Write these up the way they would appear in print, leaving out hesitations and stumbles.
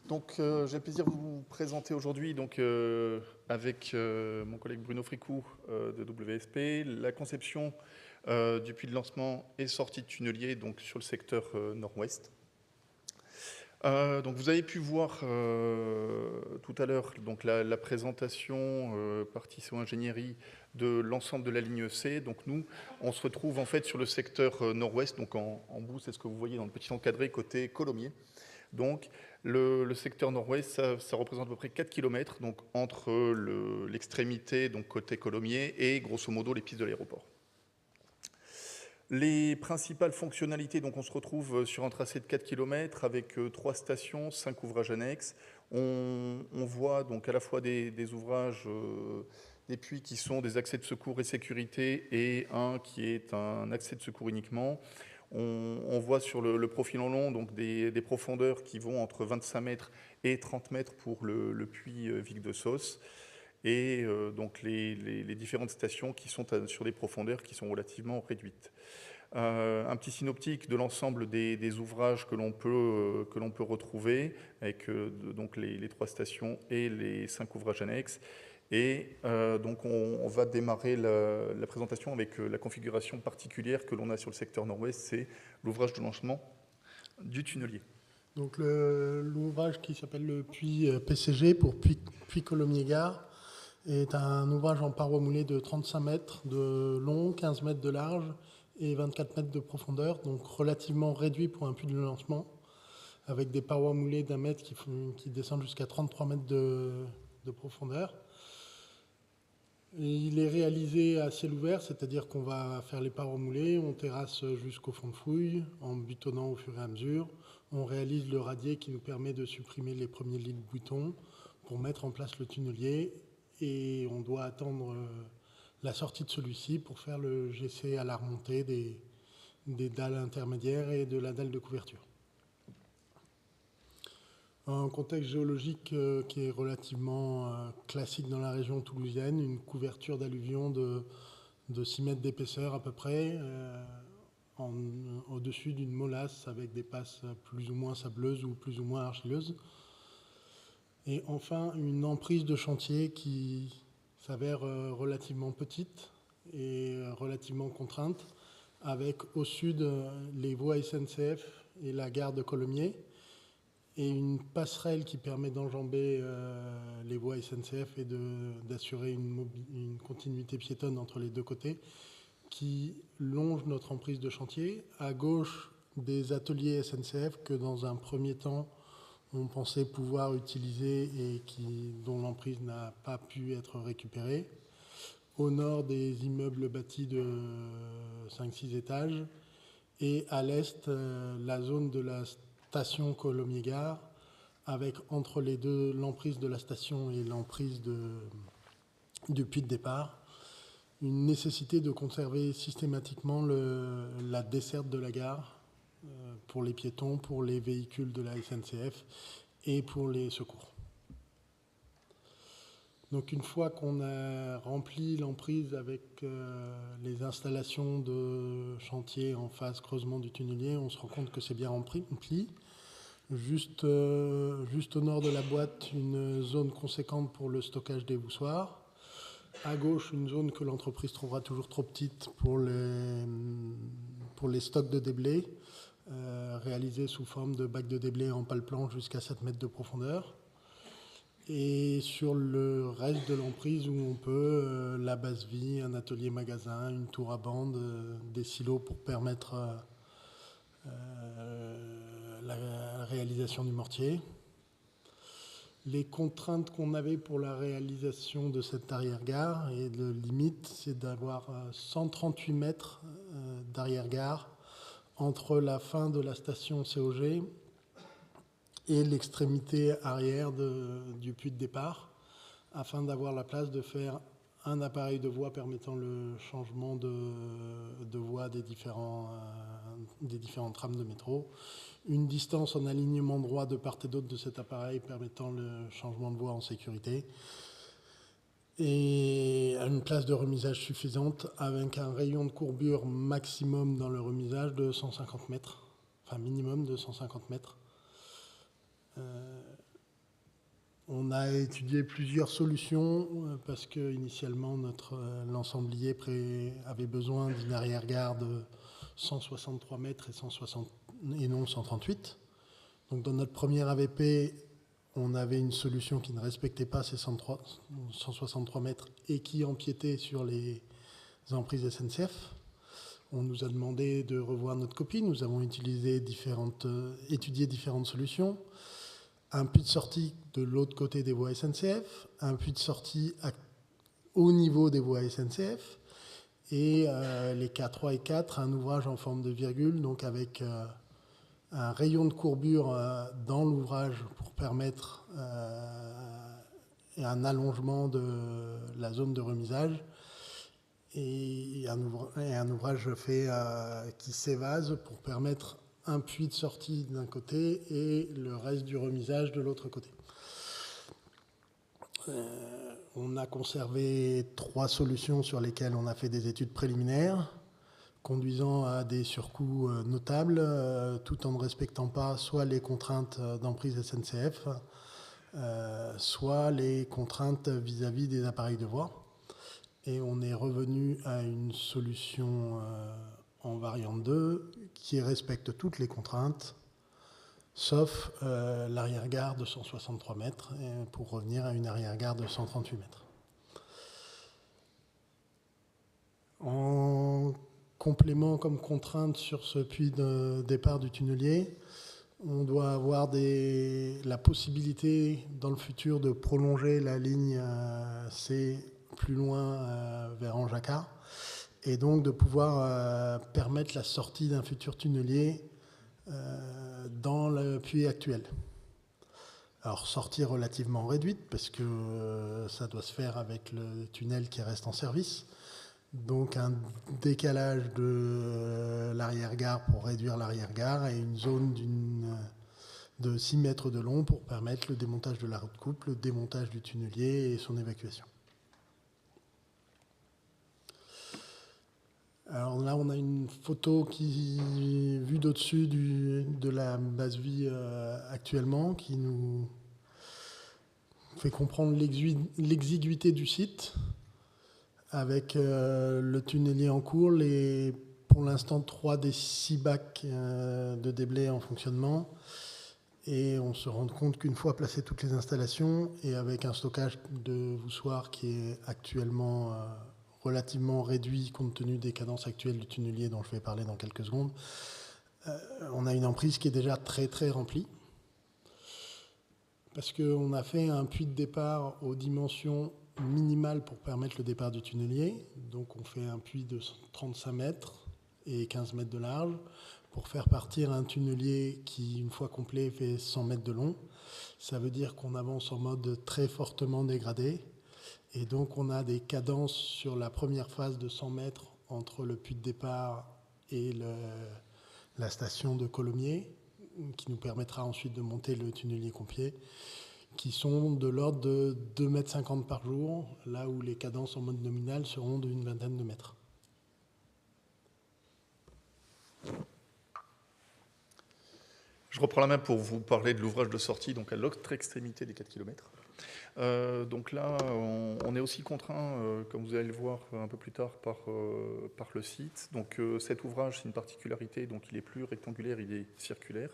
Donc, j'ai le plaisir de vous présenter aujourd'hui, avec mon collègue Bruno Fricou de WSP, la conception du puits de lancement et sortie de tunnelier donc, sur le secteur nord-ouest. Donc, vous avez pu voir tout à l'heure la présentation par Tissot Ingénierie de l'ensemble de la ligne C. Donc, nous, on se retrouve en fait sur le secteur nord-ouest. Donc, en bout, c'est ce que vous voyez dans le petit encadré côté Colomiers. Donc, le secteur nord-ouest, ça représente à peu près 4 km donc, entre l'extrémité, donc côté Colomiers, et grosso modo les pistes de l'aéroport. Les principales fonctionnalités, donc on se retrouve sur un tracé de 4 km avec 3 stations, 5 ouvrages annexes. On voit donc à la fois des ouvrages, des puits qui sont des accès de secours et sécurité, et un qui est un accès de secours uniquement. On voit sur le profil en long donc des profondeurs qui vont entre 25 mètres et 30 mètres pour le puits Vic de Sauce, et donc les différentes stations qui sont sur des profondeurs qui sont relativement réduites. Un petit synoptique de l'ensemble des ouvrages que l'on peut retrouver, avec donc les 3 stations et les 5 ouvrages annexes. Et donc on va démarrer la présentation avec la configuration particulière que l'on a sur le secteur nord-ouest, c'est l'ouvrage de lancement du tunnelier. Donc l'ouvrage qui s'appelle le puits PCG pour puits Colomiers-Gare est un ouvrage en parois moulées de 35 mètres de long, 15 mètres de large et 24 mètres de profondeur, donc relativement réduit pour un puits de lancement, avec des parois moulées d'1 mètre qui descendent jusqu'à 33 mètres de profondeur. Et il est réalisé à ciel ouvert, c'est-à-dire qu'on va faire les parois moulées, on terrasse jusqu'au fond de fouille, en butonnant au fur et à mesure. On réalise le radier qui nous permet de supprimer les premiers lits de boutons pour mettre en place le tunnelier. Et on doit attendre la sortie de celui-ci pour faire le GC à la remontée des dalles intermédiaires et de la dalle de couverture. Un contexte géologique qui est relativement classique dans la région toulousaine, une couverture d'alluvions de 6 mètres d'épaisseur à peu près, au-dessus d'une molasse avec des passes plus ou moins sableuses ou plus ou moins argileuses. Et enfin, une emprise de chantier qui s'avère relativement petite et relativement contrainte, avec au sud les voies SNCF et la gare de Colomiers, et une passerelle qui permet d'enjamber les voies SNCF et d'assurer une continuité piétonne entre les deux côtés, qui longe notre emprise de chantier. À gauche, des ateliers SNCF que dans un premier temps, on pensait pouvoir utiliser et dont l'emprise n'a pas pu être récupérée. Au nord, des immeubles bâtis de 5-6 étages. Et à l'est, la zone de la station Colomiers-Gare, avec entre les deux l'emprise de la station et l'emprise du puits de départ, une nécessité de conserver systématiquement la desserte de la gare pour les piétons, pour les véhicules de la SNCF et pour les secours. Donc une fois qu'on a rempli l'emprise avec les installations de chantier en phase creusement du tunnelier, on se rend compte que c'est bien rempli. Juste au nord de la boîte, une zone conséquente pour le stockage des voussoirs. À gauche, une zone que l'entreprise trouvera toujours trop petite pour les stocks de déblais, réalisés sous forme de bacs de déblais en pale-planche jusqu'à 7 mètres de profondeur. Et sur le reste de l'emprise où on peut, la base vie, un atelier magasin, une tour à bande, des silos pour permettre la réalisation du mortier. Les contraintes qu'on avait pour la réalisation de cette arrière-gare et de limite, c'est d'avoir 138 mètres d'arrière-gare entre la fin de la station COG et l'extrémité arrière du puits de départ, afin d'avoir la place de faire un appareil de voie permettant le changement de voie des différentes rames de métro, une distance en alignement droit de part et d'autre de cet appareil permettant le changement de voie en sécurité, et une place de remisage suffisante avec un rayon de courbure maximum dans le remisage de 150 mètres, enfin minimum de 150 mètres. On a étudié plusieurs solutions parce que initialement l'ensemblier avait besoin d'une arrière-gare de 163 mètres et non 138. Donc dans notre première AVP, on avait une solution qui ne respectait pas ces 163 mètres et qui empiétait sur les emprises SNCF. On nous a demandé de revoir notre copie. Nous avons étudié différentes solutions. Un puits de sortie de l'autre côté des voies SNCF, un puits de sortie au niveau des voies SNCF, et les K3 et 4, un ouvrage en forme de virgule, donc avec un rayon de courbure dans l'ouvrage pour permettre un allongement de la zone de remisage, et un ouvrage fait qui s'évase pour permettre un puits de sortie d'un côté et le reste du remisage de l'autre côté. On a conservé 3 solutions sur lesquelles on a fait des études préliminaires, conduisant à des surcoûts notables, tout en ne respectant pas soit les contraintes d'emprise SNCF, soit les contraintes vis-à-vis des appareils de voie. Et on est revenu à une solution en variante 2 qui respecte toutes les contraintes, sauf l'arrière-gare de 163 mètres, pour revenir à une arrière-gare de 138 mètres. En complément comme contrainte sur ce puits de départ du tunnelier, on doit avoir la possibilité dans le futur de prolonger la ligne C plus loin vers Anjaca, et donc de pouvoir permettre la sortie d'un futur tunnelier dans le puits actuel. Alors sortie relativement réduite parce que ça doit se faire avec le tunnel qui reste en service. Donc un décalage de l'arrière-gare pour réduire l'arrière-gare et une zone de 6 mètres de long pour permettre le démontage de la roue de coupe, le démontage du tunnelier et son évacuation. Alors là, on a une photo vue d'au-dessus de la base vie actuellement, qui nous fait comprendre l'exiguïté du site, avec le tunnelier en cours, pour l'instant 3 des 6 bacs de déblai en fonctionnement. Et on se rend compte qu'une fois placées toutes les installations, et avec un stockage de voussoirs qui est actuellement relativement réduit compte tenu des cadences actuelles du tunnelier dont je vais parler dans quelques secondes, on a une emprise qui est déjà très très remplie. Parce qu'on a fait un puits de départ aux dimensions minimales pour permettre le départ du tunnelier. Donc on fait un puits de 35 mètres et 15 mètres de large pour faire partir un tunnelier qui, une fois complet, fait 100 mètres de long. Ça veut dire qu'on avance en mode très fortement dégradé. Et donc on a des cadences sur la première phase de 100 mètres entre le puits de départ et la station de Colomiers, qui nous permettra ensuite de monter le tunnelier complet, qui sont de l'ordre de 2,50 mètres par jour, là où les cadences en mode nominal seront d'une vingtaine de mètres. Je reprends la main pour vous parler de l'ouvrage de sortie, donc à l'autre extrémité des 4 km. Donc là, on est aussi contraint, comme vous allez le voir un peu plus tard, par le site. Donc cet ouvrage, c'est une particularité, donc il est plus rectangulaire, il est circulaire.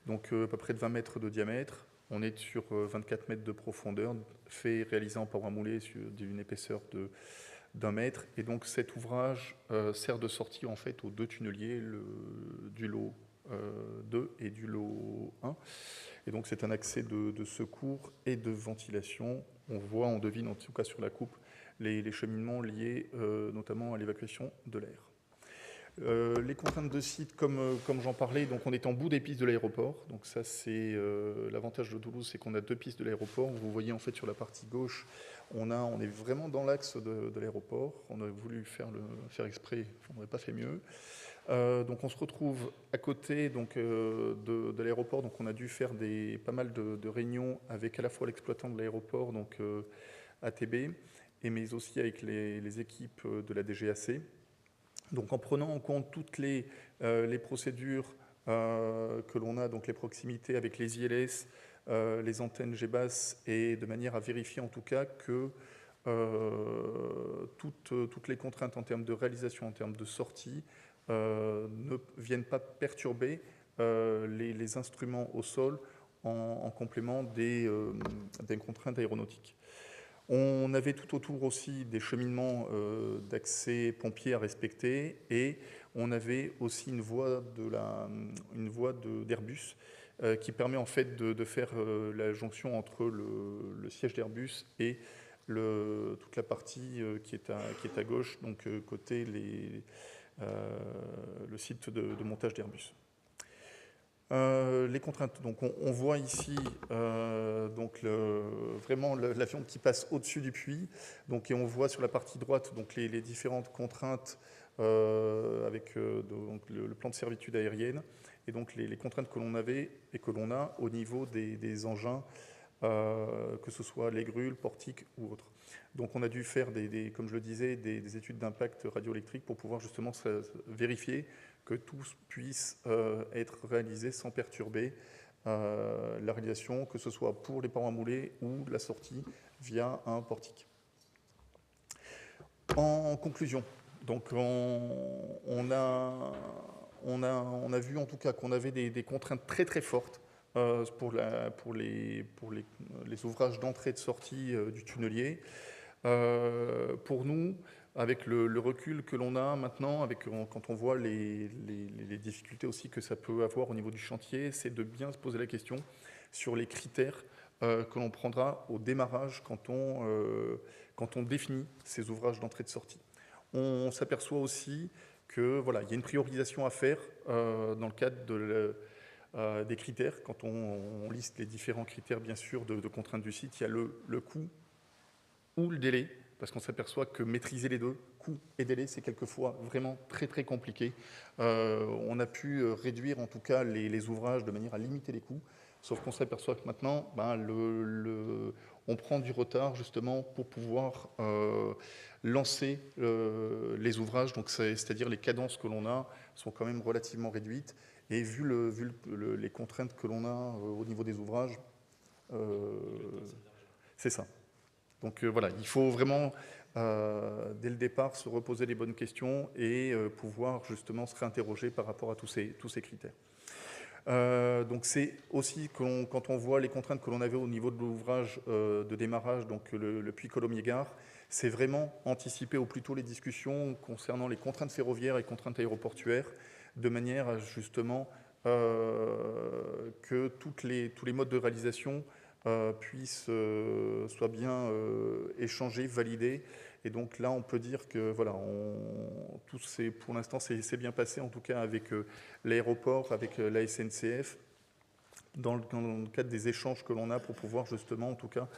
Donc à peu près de 20 mètres de diamètre. On est sur 24 mètres de profondeur, réalisé en parois moulées d'une épaisseur d'1 mètre. Et donc cet ouvrage sert de sortie en fait aux 2 tunneliers du lot 2 et du lot 1. Et donc c'est un accès de secours et de ventilation. On devine en tout cas sur la coupe les cheminements liés notamment à l'évacuation de l'air. Les contraintes de site, comme j'en parlais, donc on est en bout des pistes de l'aéroport. Donc ça c'est l'avantage de Toulouse, c'est qu'on a 2 pistes de l'aéroport. Vous voyez en fait sur la partie gauche, on est vraiment dans l'axe de l'aéroport. On a voulu faire exprès, on n'aurait pas fait mieux. Donc on se retrouve à côté donc, de l'aéroport, donc on a dû faire pas mal de réunions avec à la fois l'exploitant de l'aéroport, donc ATB, mais aussi avec les équipes de la DGAC. Donc en prenant en compte toutes les procédures que l'on a, donc les proximités avec les ILS, les antennes GBAS et de manière à vérifier en tout cas que toutes les contraintes en termes de réalisation, en termes de sortie, ne viennent pas perturber les instruments au sol en complément des contraintes aéronautiques. On avait tout autour aussi des cheminements d'accès pompiers à respecter et on avait aussi une voie d'Airbus qui permet en fait de faire la jonction entre le siège d'Airbus et toute la partie qui est à gauche, donc côté le site de montage d'Airbus. Les contraintes, donc on voit ici vraiment l'avion qui passe au-dessus du puits, donc, et on voit sur la partie droite donc, les différentes contraintes avec donc, le plan de servitude aérienne, et donc les contraintes que l'on avait et que l'on a au niveau des engins, que ce soit les grues, portiques ou autres. Donc on a dû faire, comme je le disais, des études d'impact radioélectrique pour pouvoir justement vérifier que tout puisse être réalisé sans perturber la réalisation, que ce soit pour les parois moulées ou la sortie via un portique. En conclusion, donc on a vu en tout cas qu'on avait des contraintes très très fortes pour les ouvrages d'entrée et de sortie du tunnelier. Pour nous, avec le recul que l'on a maintenant, quand on voit les difficultés aussi que ça peut avoir au niveau du chantier, c'est de bien se poser la question sur les critères que l'on prendra au démarrage quand on définit ces ouvrages d'entrée et de sortie. On s'aperçoit aussi que voilà, il y a une priorisation à faire dans le cadre des critères. Quand on liste les différents critères, bien sûr, de contraintes du site, il y a le coût ou le délai, parce qu'on s'aperçoit que maîtriser les deux, coût et délai, c'est quelquefois vraiment très très compliqué. On a pu réduire en tout cas les ouvrages de manière à limiter les coûts, sauf qu'on s'aperçoit que maintenant, on prend du retard justement pour pouvoir lancer les ouvrages, donc c'est-à-dire les cadences que l'on a sont quand même relativement réduites, et vu les contraintes que l'on a au niveau des ouvrages, c'est ça. Donc voilà, il faut vraiment, dès le départ, se reposer les bonnes questions et pouvoir justement se réinterroger par rapport à tous ces critères. Donc c'est aussi quand on voit les contraintes que l'on avait au niveau de l'ouvrage de démarrage, donc le puits Colomiers-Gare, c'est vraiment anticiper au plus tôt les discussions concernant les contraintes ferroviaires et contraintes aéroportuaires, de manière à justement que tous les modes de réalisation soient bien échangés, validés. Et donc là, on peut dire que voilà, pour l'instant, c'est bien passé, en tout cas avec l'aéroport, avec la SNCF, dans le cadre des échanges que l'on a pour pouvoir justement, en tout cas,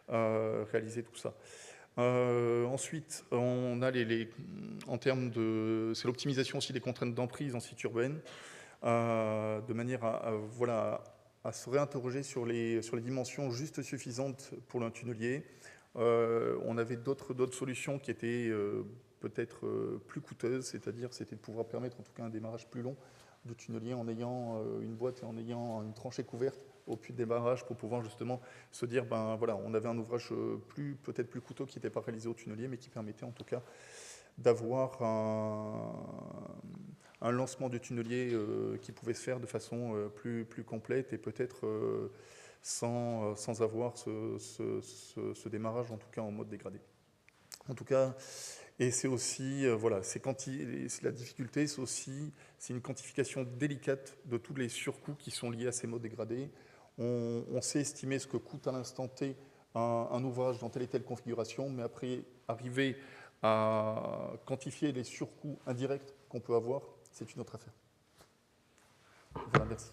réaliser tout ça. Ensuite, on a en termes c'est l'optimisation aussi des contraintes d'emprise en site urbaine, de manière à se réinterroger sur les dimensions juste suffisantes pour le tunnelier. On avait d'autres solutions qui étaient peut-être plus coûteuses, c'est-à-dire c'était de pouvoir permettre en tout cas un démarrage plus long du tunnelier en ayant une boîte et en ayant une tranchée couverte au puits de démarrage pour pouvoir justement se dire, ben voilà, on avait un ouvrage peut-être plus coûteux qui n'était pas réalisé au tunnelier, mais qui permettait en tout cas d'avoir un lancement du tunnelier qui pouvait se faire de façon plus complète et peut-être sans avoir ce démarrage, en tout cas en mode dégradé. En tout cas, et c'est aussi, la difficulté, c'est une quantification délicate de tous les surcoûts qui sont liés à ces modes dégradés. On sait estimer ce que coûte à l'instant T un ouvrage dans telle et telle configuration, mais après, arriver à quantifier les surcoûts indirects qu'on peut avoir, c'est une autre affaire. Voilà, merci.